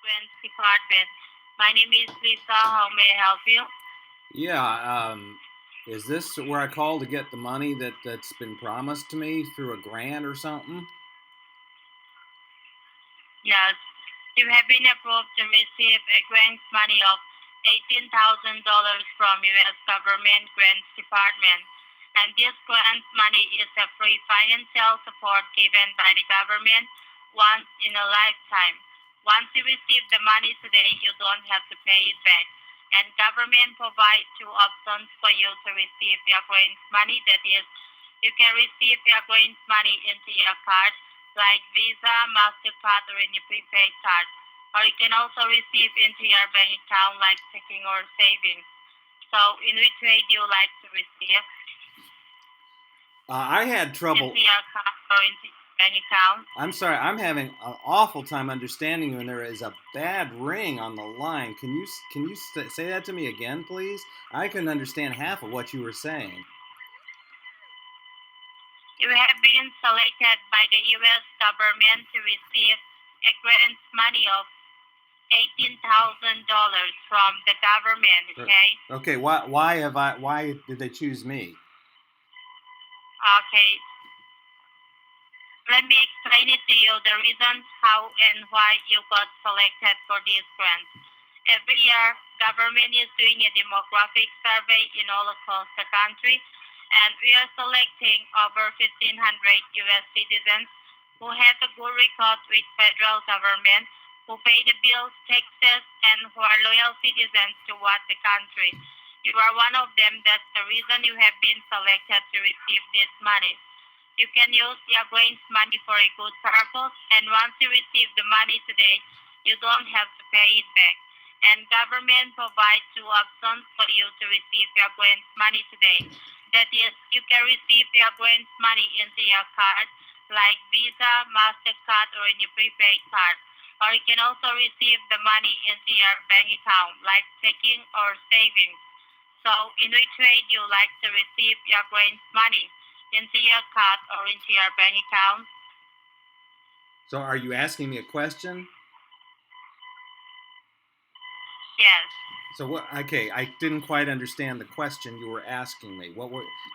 Grants Department. My name is Lisa. How may I help you? Yeah, is this where I call to get the money that's been promised to me through a grant or something? Yes. You have been approved to receive a grant money of $18,000 from U.S. Government Grants Department. And this grant money is a free financial support given by the government once in a lifetime. Once you receive the money today, you don't have to pay it back. And government provides two options for you to receive your grant money. That is, you can receive your grant money into your card like Visa, MasterCard, or any prepaid card. Or you can also receive into your bank account like checking or savings. So, in which way do you like to receive? I had trouble. Into your card or into your bank account? I'm sorry, I'm having an awful time understanding you, and there is a bad ring on the line. Can you say that to me again, please? I couldn't understand half of what you were saying. You have been selected by the U.S. government to receive a grant money of $18,000 from the government, okay? Okay, why did they choose me? Okay, let me explain it to you the reasons how and why you got selected for this grant. Every year, government is doing a demographic survey in all across the country, and we are selecting over 1,500 U.S. citizens who have a good record with federal government, who pay the bills, taxes, and who are loyal citizens towards the country. You are one of them. That's the reason you have been selected to receive this money. You can use your grant money for a good purpose, and once you receive the money today, you don't have to pay it back. And government provides two options for you to receive your grant money today. That is, you can receive your grant money into your card, like Visa, MasterCard, or in your prepaid card. Or you can also receive the money into your bank account, like checking or savings. So, in which way do you like to receive your grant money? Into your card or into your bank account? So, are you asking me a question? Yes. So what? Okay, I didn't quite understand the question you were asking me.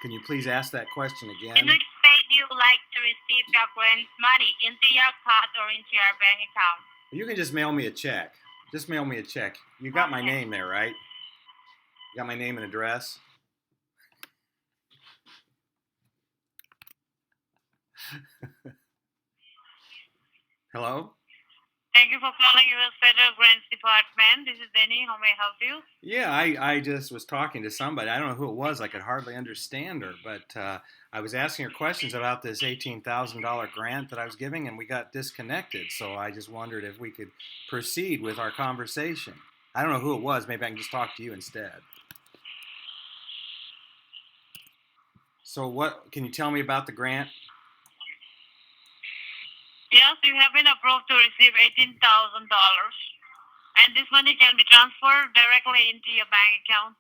Can you please ask that question In again? which way do you like to receive your grant money? Into your card or into your bank account? You can just mail me a check. Just mail me a check. You got my Okay. name there, right? You got my name and address. Hello? Thank you for calling U.S. Federal Grants Department. This is Denny. How may I help you? Yeah, I just was talking to somebody. I don't know who it was. I could hardly understand her, but I was asking her questions about this $18,000 grant that I was giving, and we got disconnected. So I just wondered if we could proceed with our conversation. I don't know who it was. Maybe I can just talk to you instead. So what? Can you tell me about the grant? Yes, you have been approved to receive $18,000, and this money can be transferred directly into your bank account,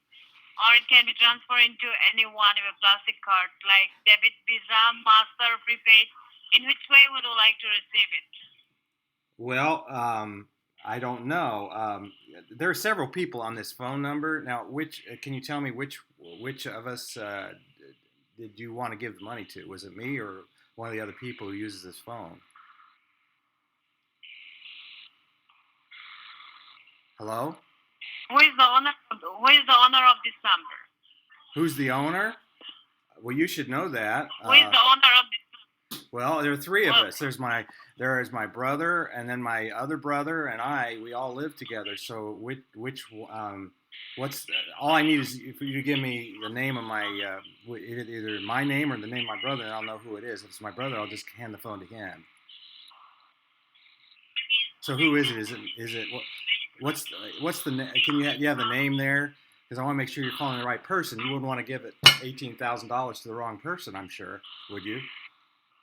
or it can be transferred into any one of your plastic card, like debit, Visa, Master, prepaid. In which way would you like to receive it? Well, I don't know. There are several people on this phone number. Now, which can you tell me which of us did you want to give the money to? Was it me or one of the other people who uses this phone? Hello? Who is the owner? Who is the owner of this number? Who's the owner? Well, you should know that. Who is the owner of this? Well, there are three of Well, us. There is my brother, and then my other brother, and I. We all live together. So what's all I need is if you give me the name of my either my name or the name of my brother, and I'll know who it is. If it's my brother, I'll just hand the phone to him. So who is it? What's the can you have the name there? Because I want to make sure you're calling the right person. You wouldn't want to give it $18,000 to the wrong person. I'm sure, would you?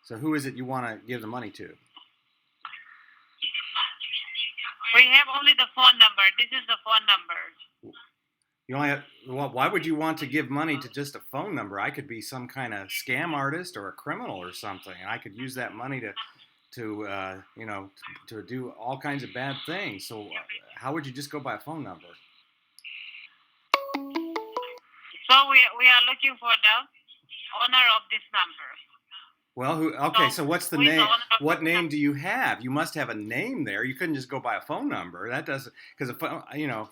So who is it you want to give the money to? we have only the phone number. This is the phone number. You only have, well, why would you want to give money to just a phone number? I could be some kind of scam artist or a criminal or something. I could use that money to to do all kinds of bad things. So how would you just go by a phone number? So we are looking for the owner of this number. Well, okay. So what's the who is name? the owner of What this name number? do you have? You must have a name there. You couldn't just go by a phone number. That doesn't because a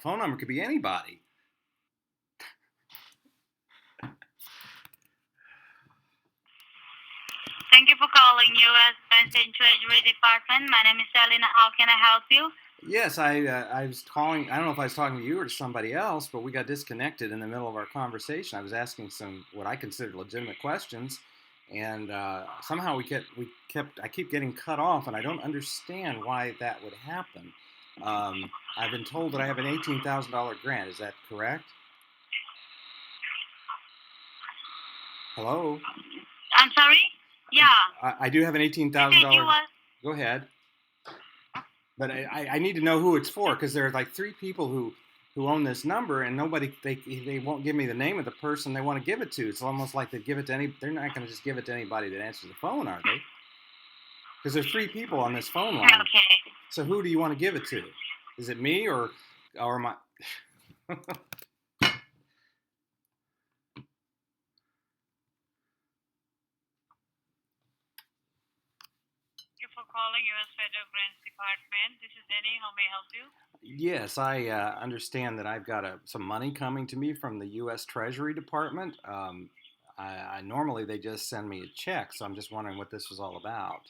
phone number could be anybody. Thank you for calling U.S. Bank and Treasury Department. My name is Selena. How can I help you? Yes, I was calling. I don't know if I was talking to you or to somebody else, but we got disconnected in the middle of our conversation. I was asking some what I considered legitimate questions, and somehow I keep getting cut off, and I don't understand why that would happen. I've been told that I have an $18,000 grant. Is that correct? Hello. I'm sorry. Yeah. I do have an You said you $18,000. was. Go ahead. But I need to know who it's for because there are like three people who own this number, and they won't give me the name of the person they want to give it to. It's almost like they give it to any. They're not going to just give it to anybody that answers the phone, are they? Because there's three people on this phone line. Okay. So who do you want to give it to? Is it me or my? Thank you for calling U.S. Federal Grants Department. This is Denny. How may I help you? Yes, I understand that I've got some money coming to me from the U.S. Treasury Department. Normally they just send me a check, so I'm just wondering what this was all about.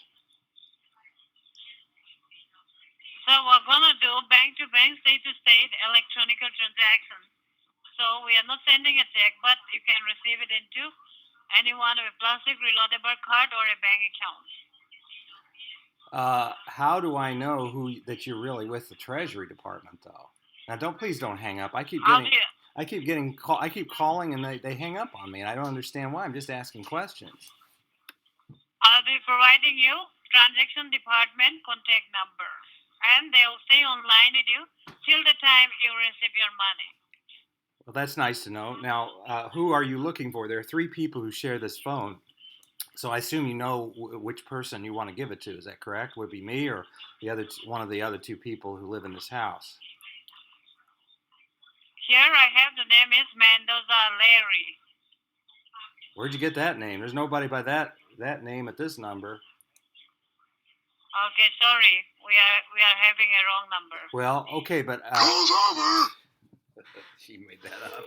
So we're gonna do bank to bank, state to state, electronic transactions. So we are not sending a check, but you can receive it into anyone with a plastic reloadable card or a bank account. How do I know that you're really with the Treasury Department, though? Now, please don't hang up. I keep calling and they hang up on me, and I don't understand why. I'm just asking questions. I'll be providing you transaction department contact number, and they'll stay online with you till the time you receive your money. Well, that's nice to know. Now, who are you looking for? There are three people who share this phone. So I assume you know which person you want to give it to. Is that correct? Would it be me or one of the other two people who live in this house? Here I have the name is Mendoza Larry. Where'd you get that name? There's nobody by that name at this number. Okay, sorry. We are having a wrong number. Well, okay, but Call's over. She made that up.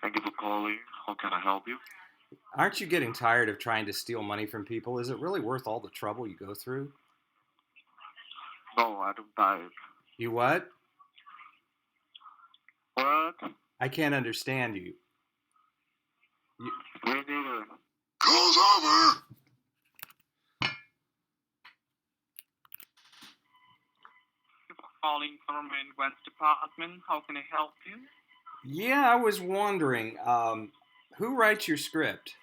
Thank you for calling. How can I help you? Aren't you getting tired of trying to steal money from people? Is it really worth all the trouble you go through? No, I don't type. You what? What? I can't understand you. Me neither. Call's over. Thank you for calling Government Grants Department. How can I help you? Yeah, I was wondering, who writes your script?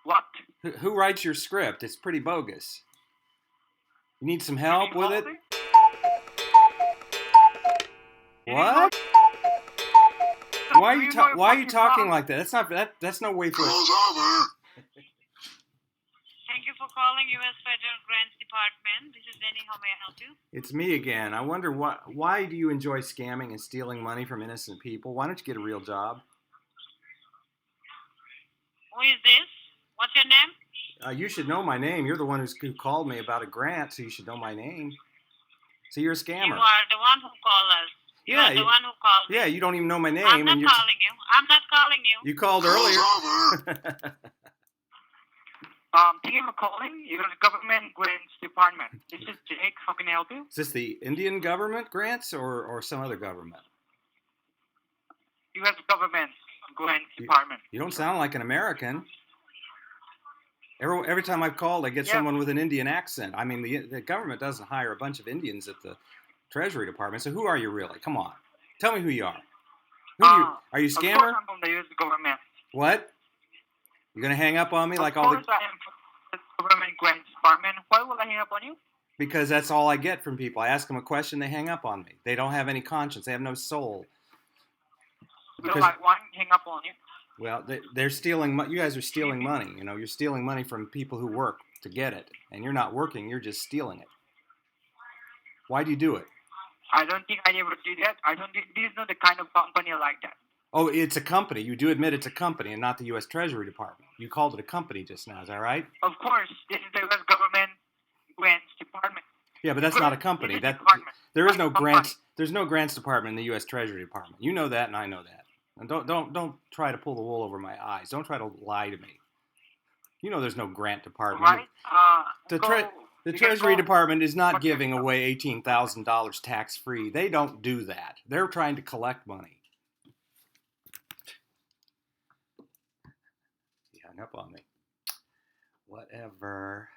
What? Who writes your script? It's pretty bogus. You need some help with it? What? Why are you talking like that? That's no way for. Call's over. Thank you for calling U.S. Federal Grants Department. This is Denny. How may I help you? It's me again. I wonder why do you enjoy scamming and stealing money from innocent people? Why don't you get a real job? Who is this? What's your name? You should know my name. You're the one who called me about a grant, so you should know my name. So you're a scammer. You are the one who called us. You are the one who called me. Yeah, you don't even know my name. I'm not calling you. I'm not calling you. You called earlier. Thank you for calling U.S. Government Grants Department. This is Jake. How can I help you? Is this the Indian government grants or some other government? U.S. Government Grants Department. You don't sound like an American. Every time I've called, I get someone with an Indian accent. I mean, the government doesn't hire a bunch of Indians at the Treasury Department. So who are you really? Come on. Tell me who you are. Are you a scammer? Of course I'm from the U.S. government. What? You're going to hang up on me like all the... Of course I am from the Government Grants Department. Why will I hang up on you? Because that's all I get from people. I ask them a question, they hang up on me. They don't have any conscience. They have no soul. Will I hang up on you? Well, they're stealing. You guys are stealing money. You know, you're stealing money from people who work to get it, and you're not working. You're just stealing it. Why do you do it? I don't think I ever did that. I don't think this is not the kind of company like that. Oh, it's a company. You do admit it's a company and not the U.S. Treasury Department. You called it a company just now. Is that right? Of course, this is the U.S. government grants department. Yeah, but that's not a company. It's a That department. there is no Company. grants. There's no grants department in the U.S. Treasury Department. You know that, and I know that. And don't try to pull the wool over my eyes. Don't try to lie to me. You know there's no grant department. Right? The Treasury Department is not giving away $18,000 tax free. They don't do that. They're trying to collect money. He hung up on me. Whatever.